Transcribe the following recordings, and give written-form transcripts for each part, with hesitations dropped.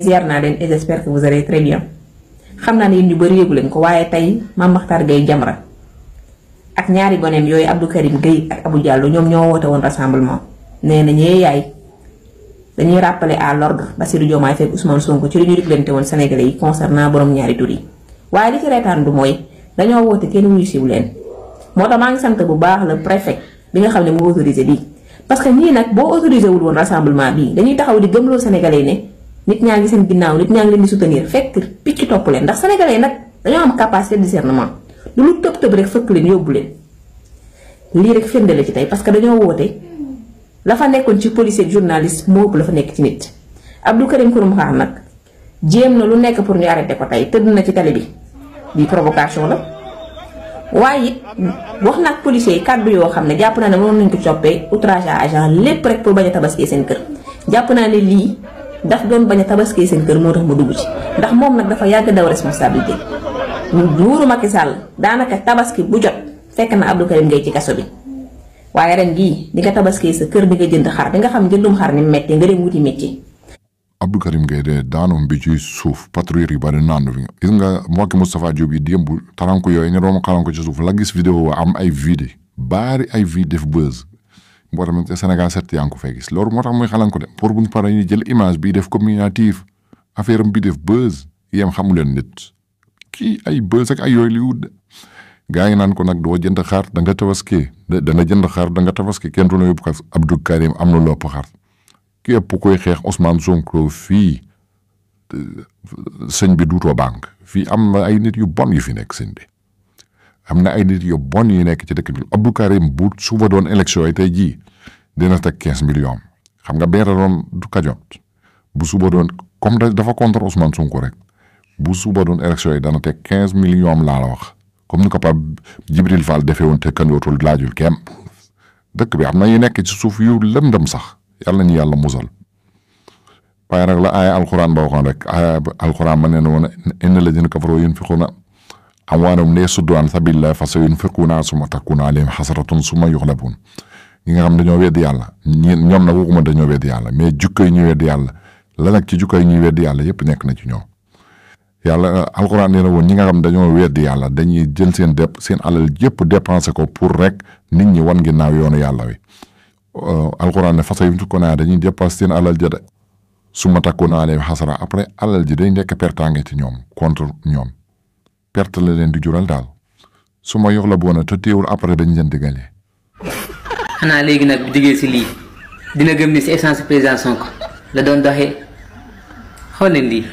ziar naa leen et j'espère que vous allez très bien xam naa ne yéen ñu bëri yëgu leen ko waaye tey Mame Mactar Gueye Jamra ak ñaari goneem yooyu Abdou Karim Gueye ak Abou Diallo ñoom ñoo woote woon rassemblement nee na ñee yaay dañuy rappeler à l'ordre Bassirou Diomaye Faye Ousmane Sonko ci li ñu diglante woon Sénégalais yi concernant borom ñaari tur yi waaye li ci reetaan du mooy dañoo woote kenn wuyu siwu leen moo tax maa ngi sant bu baax le préfet bi nga xam ne moo autorisé bii parce que ñii nag boo autorisé wul woon rassemblement bii dañuy taxaw di gëmloo Sénégalais yi ne nit ñaa ngi seen ginnaaw nit ñaa ngi leen di soutenir fekk picc topp leen ndax Sénégalais yi nag dañoo am capacité de discernement du lu tëb rek fëkk leen yóbbu leen lii rek firnde la ci tey parce que dañoo woote la fa nekkoon ci policier ak journaliste moo ëpp la fa nekk ci nit Abdou Karim Xurum Xax nag jéem na lu nekk pour ñu arrêté ko tey tëdd na ci télé bi provocation la waaye it wax na ak policiers yi kàddu yoo xam ne jàpp naa ne mënoon nañ ko coppee outrage à agent lépp rek pour bañ a tabaskee seen kër jàpp naa ne lii daf doon bañ a tabaskee seen kër moo tax mu dugg ci ndax moom nag dafa yàgg daw responsabilité nguuru Macky Sall daanaka tabaski bu jot fekk na Abdou Karim Gueye ci kaso bi waaye ren gii di nga tabaskee sa kër di nga jënd xar di nga xam jëndum xar ni metti nga dem wuti métier. Abdou Karim Gueye de daanum bi ci suuf patrouille yi bari nandu fi gis nga mbokki Moustapha Diop yi démb taranko yooyu ñu doon xalanko ci suuf la gis vidéo am ay vidéo bari ay vidéo def buzz boo tamit Sénégal set yaa ngi ko fay gis loolu moo tax muy xalanko de pour buñ pare ñu jël image bi def communicatif affaire am bi def buzz yéen xamu leen nit kii ay buzz ak ay yooyu li wut gaa yi naan ko nag doo jënd xar da nga tabaski dana jënd xar da nga tabaski kenn du la yóbbu ko Abdou Karim am na lopp xar képp koy xeex Ousmane Sonko fii sëñ bi duutoo banque fii am na ay nit yu bon yu fi nekk sëñ bi am na ay nit yu bon yu nekk ci dëkk bi Abdou Karim bu suba doon élection yi tey jii dina teg 15 millions xam nga benn doon du kajot bu suba doon comme dafa contre Ousmane Sonko rek bu suba doon élection yi dana teg 15 millions laa la wax comme ni ko Pape Djibril Fall defee woon te kan yootul laajul kenn dëkk bi am na yu nekk ci suuf yu lëndëm sax yàlla ñu yàlla musal waaye nag la aaya alxuraan ba waxoon rek aaya alxuraan ma ne woon inna ladina kafaru yunfiquna amwaalahum liyasuddu an sabilillah fa sayunfiquuna summa takunu alayhim hasratun summa yughlabun ñi nga xam dañoo weddi yàlla ñoom nag waxuma dañoo weddi yàlla mais jukko yi ñuy weddi yàlla la nag ci jukko yi ñuy weddi yàlla yépp nekk na ci ñoom yàlla alxuraan nee na woon ñi nga xam dañoo weddi yàlla dañuy jël seen alal yépp dépensé ko pour rek nit ñi wan ginnaaw yoonu yàlla wi alxuraan ne fasa yuntu ko naa dañuy dépassé seen alal ja de su ma takkoon naa leen xasara après alal ji day nekk pertaange ci ñoom contre ñoom perte la leen di jural daal su ma yox la boona te teewul après dañ leen diggalee. xanaa léegi nag bu jógee si lii dina gëm ni si essence président Sonko la doon doxee xool leen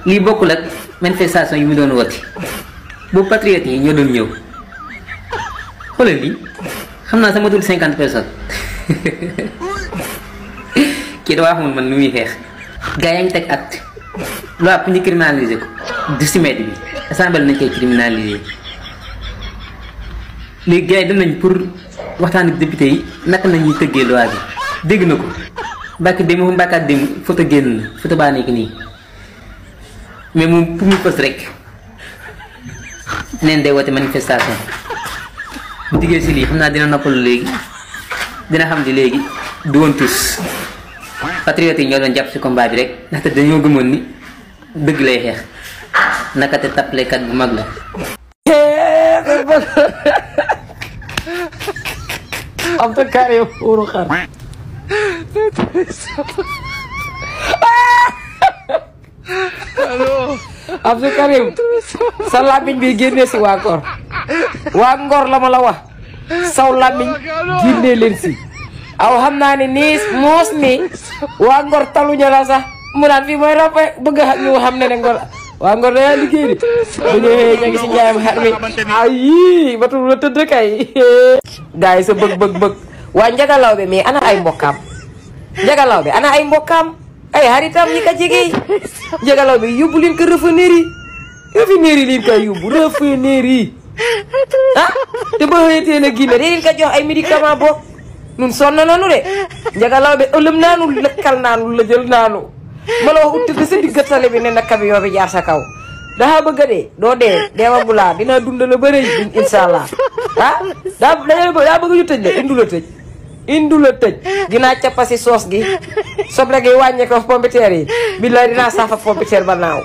lii bokkul ak manifestation yi mu doon woote boobu patriote yi ñoo doon ñëw xoolal lii. xam naa sama dul 50 personnes kii da waa xamul man nu muy xeex gaa yaa ngi teg at loi pour ñu criminaliser ko du si mbedd bi assemblée nañ koy criminaliser léegi gars yi dem nañ pour waxtaan ak député yi naka la ñuy tëggee loi bi dégg na ko mbàkk démb mbàkkaat démb photo génn na photo baa nekk nii mais moom pour mu fës rek neen day woote manifestation bu diggee si lii xam naa dina noppalu léegi dina xam di léegi du woon tus patriote yi ñoo doon jàpp si combat bi rek ndaxte dañoo gëmoon ni dëgg lay xeex naka te tappalekat bu mag la. Abdou Karim Xurum Xax Abdou Karim sa làmmiñ bi génnee si waa Ngor waa Ngor la ma la wax saw làmmiñ génnee leen si aw xam naa ne nii moos nii waa Ngor taluñu la sax mu naan fii mooy rapa bëgg ñu xam ne Ngor waa Ngor dañaa liggéey di dañoo ña ngi si njaayam xar mi ay batul la tëdd kay gars yi sa bëgg waa njagalaw bi mais ana ay mbokkam njagalaw bi ana ay mbokkam ay xaritam ñi ka jege njagalaw bi yóbbu leen ko raffinerie yi leen koy yóbbu raffinerie yi ah te ba xëyatee na Guinée leen ko jox ay médicament boog nun sonn nañu de njagalaw bi ëlëm naanu lëkkal naanu la jël naanu ma la wax ut tëdd sa diggatale bi ne na camion bi jaar sa kaw daa bëgg a dee doo dee deewa bulaa dina dund la bëri insha allah ah daa bëgg ñu tëj la indu la tëj indu la tëj dinaa cappasi soos gi soble gi wàññee ko pompiteer yi billaay dinaa saafa pompiteer ba naaw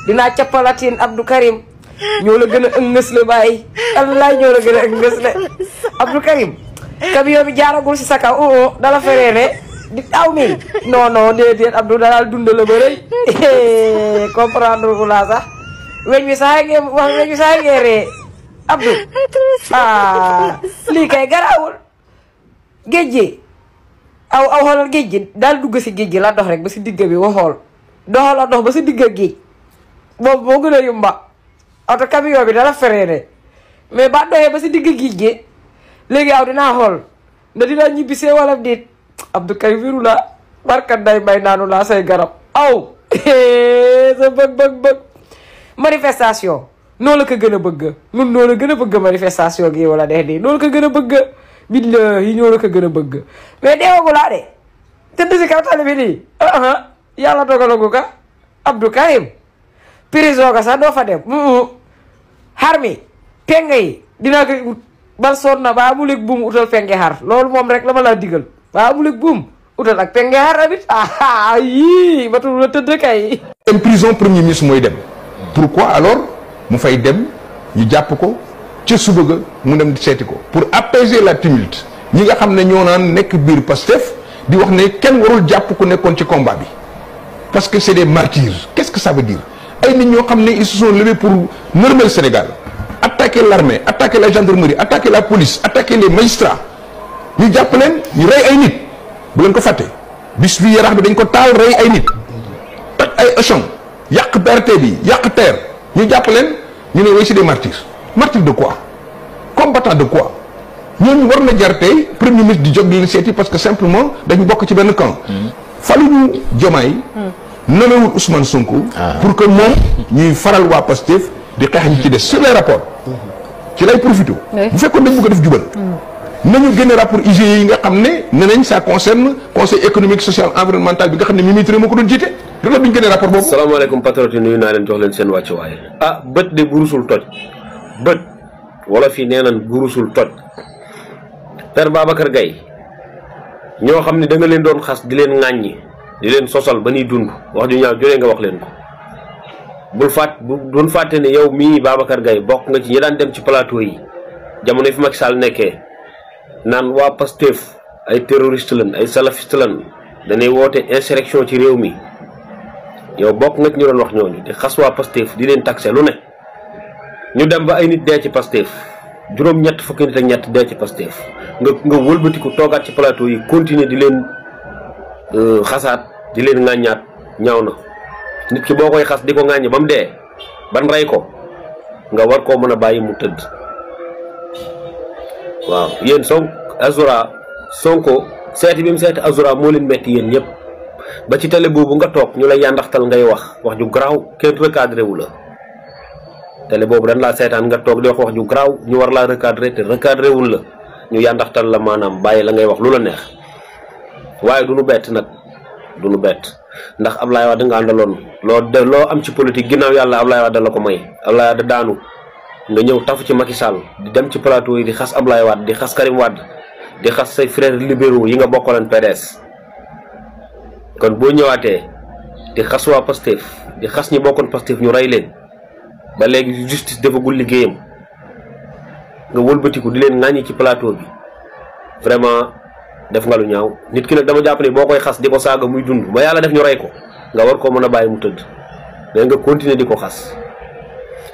dinaa cappalatiin Abdou Karim ñoo la gën a ëngës le bàyyi wallaay ñoo la gën a ëngës le Abdou Karim camion bi jaaragul si sa kaw dala fereene di taw mi non déedéet Abdou daal dund la ba rëy comprendre ku laa sax weñ wi sax ngeen wax weñ wi sax ngeen ree Abdou lii kay garaawul géej gi aw xoolal géej gi daal dugg si géej gi la dox rek ba si digg bi waxool doxal a dox ba si digg géej boobu moo gën a yumba oto camion bi dala fereene mais ba doxee ba si digg géej gi léegi aw dinaa xool nda dinaa ñibbisee wala diit Abdou Karim wiru la barkat day bay naanu laa say garab aw sa bëgg manifestation noonu la ko gën a bëgg nun noonu la gën a bëgg manifestation gi wala dee nii noonu la ko gën a bëgg billahi ñoo la ko gën a bëgg mais deewagu laa de tëdd si kaw tali bi nii yàlla dogalagu ka Abdou Karim prison ga sax doo fa dem xar mi penga yi dinaa ko bal soon na ba amulig buum utal penge xar loolu moom rek la ma laa digal ba amulig buum utal ak penge xar amit yii batul la tëdd kay dem prison premier ministre mooy dem pourquoi alors mu fay dem ñu jàpp ko ca suba ga mu dem seeti ko pour apaiser la tumulte ñi nga xam ne ñoo naan nekk biir Pastef di wax ne kenn warul jàpp ku nekkoon ci combat bi parce que c'est des martyrs qu'est-ce que ça veut dire ay nit ñoo xam ne ils se sont levés pour normal Sénégal attaquer l'armée attaquer la gendarmerie attaquer la police attaquer les magistrats ñu jàpp leen ñu rey ay nit bu leen ko fàtte bis bi Yaraax bi dañ ko taal rey ay nit toj ay échelon yàq BRT bi yàq terre ñu jàpp leen ñu ne way c'est des martyrs martyrs de quoi combattants de quoi ñooñu war na jar tey premier ministre di jóg di leen seeti parce que simplement dañu bokk ci benn camp faluñu Diomaye nomewul Ousmane Sonko pour que moom ñuy faral waa Pastef di xeex ñi ci des sur les rapports ci lay profité bu fekkoon dañ bëgg a def jubal nañu génne rapport IGE yi nga xam ne ne nañ ça concerne conseil économique social environnemental bi nga xam ne Mimi Touré moo ko doon jiite loolu duñ génne rapport boobu. salaamaaleykum patriote nuyu naa leen jox leen seen wàccuwaay bët de burusul toj bët wala fii nee nañ burusul toj Père Babacar Gaye ñoo xam ne da nga leen doon xas di leen ŋàññi di leen sosal ba ñuy dund wax ju ñaaw juree nga wax leen ko bu doon fàtte ne yow mii Babacar Gaye bokk nga ci ñi daan dem ci plateau yi jamono fi Macky Sall nekkee naan waa Pastef ay terroriste lan ay salafiste lan danay woote insurrection ci réew mi yow bokk nga ci ñu doon wax ñooñu di xas waa Pastef di leen taxé lu ne ñu dem ba ay nit dee ci Pastef juróom-ñett fukki nit ak ñett dee ci Pastef nga wëlbatiku toogaat ci plateau yi continuer di leen xasaat di leen ŋàññaat ñaaw na nit ki boo koy xas di ko ŋàññ ba mu dee ban rey ko nga war koo mën a bàyyi mu tëdd waaw yéen Sonko seeti bi mu seeti Azura moo leen metti yéen ñëpp ba ci télé boobu nga toog ñu lay yàndaxtal ngay wax ju garaaw kenn recadré wu la télé boobu dañ laa seetaan nga toog di wax ju garaaw ñu war laa recadré te recadré wul la ñu yàndaxtal la maanaam bàyyi la ngay wax lu la neex waaye du nu bett nag du nu bett ndax Ablaye Wade nga àndaloon loo am ci politique ginnaaw yàlla Ablaye Wade la ko may Ablaye Wade daanu nga ñëw tafu ci Macky Sall di dem ci plateau yi di xas Ablaye Wade di xas Karim Wade di xas say frères libéraux yi nga bokkaloon PDS kon boo ñëwaatee di xas waa Pastef di xas ñi bokkoon Pastef ñu rey leen ba léegi justice defagul liggéeyam nga wëlbatiku di leen ŋàññi ci plateau bi vraiment def nga lu ñaaw nit ki nag dama jàpp ne boo koy xas di ko saaga muy dund ba yàlla def ñu rey ko nga war koo mën a bàyyi mu tëdd mais nga continuer di ko xas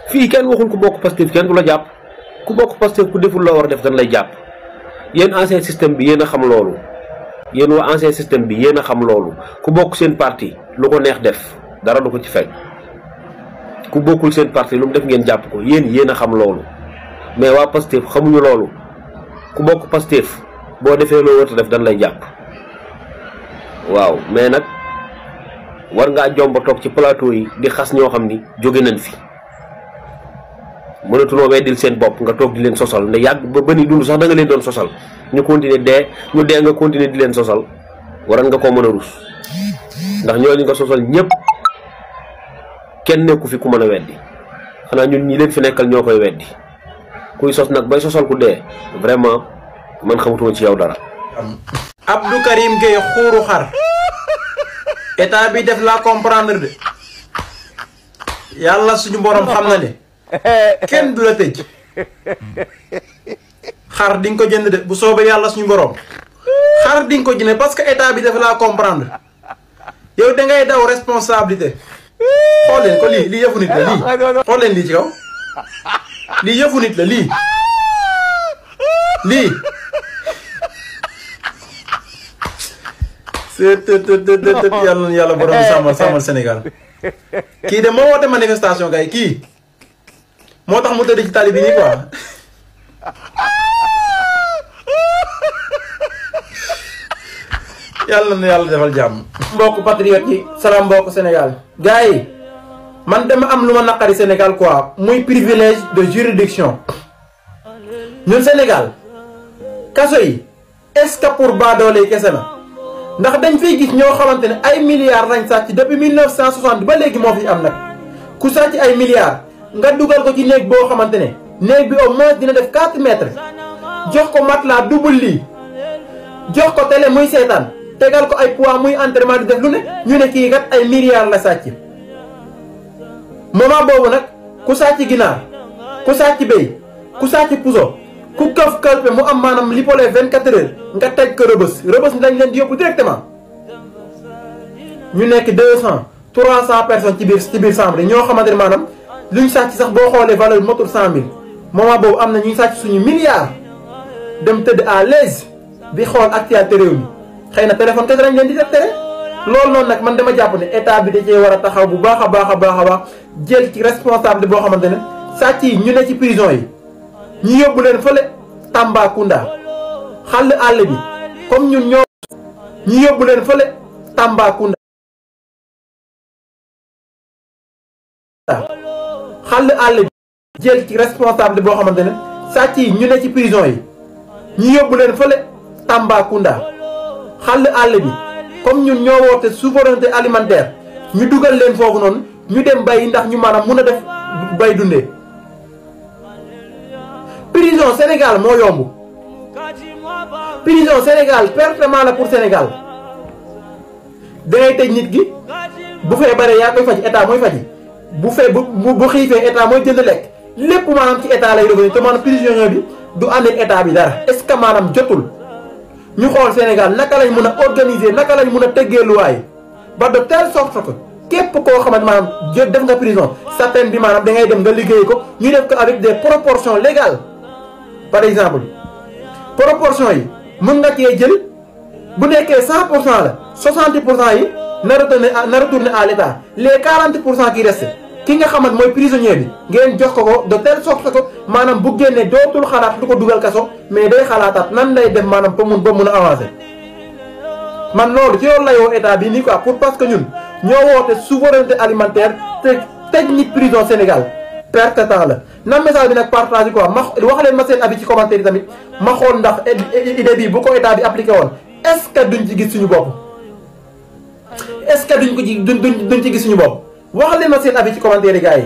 fii kenn waxul ku bokk Pastef kenn du la jàpp ku bokk Pastef ku deful loo war def dañ lay jàpp yéen ancien système bi yéen a xam loolu yéen waa ancien système bi yéen a xam loolu ku bokk seen parti lu ko neex def dara du ko ci fekk ku bokkul seen parti lu mu def ngeen jàpp ko yéen a xam loolu mais waa Pastef xamuñu loolu ku bokk Pastef boo defee loo war a def dañ lay jàpp waaw mais nag war ngaa jomba toog ci plateau yi di xas ñoo xam ni jóge nañ fi mënatuloo weddil seen bopp nga toog di leen sosal ne yàgg ba ni dund sax da nga leen doon sosal ñu continuer ñu dee nga continuer di leen sosal waran nga koo mën a rus ndax ñooñu nga sosal ñëpp kenn nekku fi ku mën a weddi xanaa ñun ñi leen fi nekkal ñoo koy weddi kuy sos nag bay sosal ku dee vraiment man xamutuma ci yow dara. Abdou Karim Gueye xuuru xar état bi def la comprendre de yàlla suñu borom xam na ne kenn du la tëj xar di nga ko jënd de bu soobee yàlla suñu borom xar di nga ko jënd parce que état bi def la comprendre yow da ngay daw responsabilité xool leen ko lii yëfu nit la lii xool leen lii ci kaw lii yëfu nit la lii yàlla na yàlla borom bi sàmmal Sénégal kii de moo woote manifestation kay kii moo tax mu tëdd ci tali bi nii quoi yàlla na yàlla defal jàmm. mbokk patriote yi salaam mbokk Sénégal gars yi man dama am lu ma naqari Sénégal quoi muy privilège de juridiction ñun Sénégal kaso yi est-ce que pour baadoole yi kese la ndax dañ fiy gis ñoo xamante ne ay milliards lañ sàcc depuis 1960 ba léegi moo fi am nag ku sàcc ay milliards nga dugal ko ci néeg boo xamante ne néeg bi au moins dina def 4 mètres jox ko matelas double lit jox ko télé muy seetaan tegal ko ay poids muy entraînement di def lu ne ñu ne kii kat ay milliards la sàcc moment boobu nag ku sàcc ginaar ku sàcc béy ku sàcc puso ku këf kalpe mu am maanaam li pole 24 heures nga teg ko rëbës dañ leen di yóbbu directement ñu nekk 200 300 personnes ci biir chambre ñoo xamante ne maanaam luñ sàcc sax boo xoolee valeur motul 100 000 moment boobu am na ñuy sàcc suñu milliards dem tëdd à l'aise di xool actualité réew mi xëy na téléphone kese lañ leen di def tere loolu noonu nag man dama jàpp ne état bi da cee war a taxaw bu baax a baax jël ci responsabilité boo xamante ne sàcc yi ñu ne ci prison yi ñu yóbbu leen fële Tambacounda xàll àll bi comme ñun ñoo ñu yóbbu leen fële Tambacounda xàll àll bi jël ci responsabilité boo xamante ne sàcc yi ñu ne ci prison yi ñu yóbbu leen fële Tambacounda xàll àll bi comme ñun ñoo woote souveraineté alimentaire ñu dugal leen foofu noonu ñu dem bay ndax ñu maanaam mun a def bay dundee prison Sénégal moo yomb prison Sénégal pertement la pour Sénégal dangay tëj nit gi bu feebaree yaa koy faj état mooy faji bu xiifee état mooy jënd lekk lépp maanaam ci état lay revenu te maanaam prisonnier bi du àndil état bi dara est-ce que maanaam jotul ñu xool Sénégal naka lañ mën a organiser naka lañ mën a tëggee luwaay ba de telle sorte que képp koo xamante maanaam def nga prison sa peine bi maanaam da ngay dem nga liggéey ko ñu def ko avec des proportions légales par exemple proportion yi mën nga cee jël bu nekkee 100% la 60% yi na retourner à l'état les 40% qui restent ki nga xamante mooy prisonnier bi ngeen jox ko de telle sorte que maanaam bu génnee dootul xalaat lu ko dugal kaso mais day xalaataat nan lay def maanaam ba mun a avancer. man loolu ci loolu lay woo état bi nii quoi pour parce que ñun ñoo woote souveraineté alimentaire te tëj nit prison Sénégal perte temps la na message bi nag partage quoi ma wax leen ma seen avis ci commentaire yi tamit ma xool ndax idée bi bu ko état bi appliqué woon est-ce que duñ ci gis suñu bopp est-ce que duñ ci gis suñu bopp wax leen ma seen avis ci commentaire yi gars yi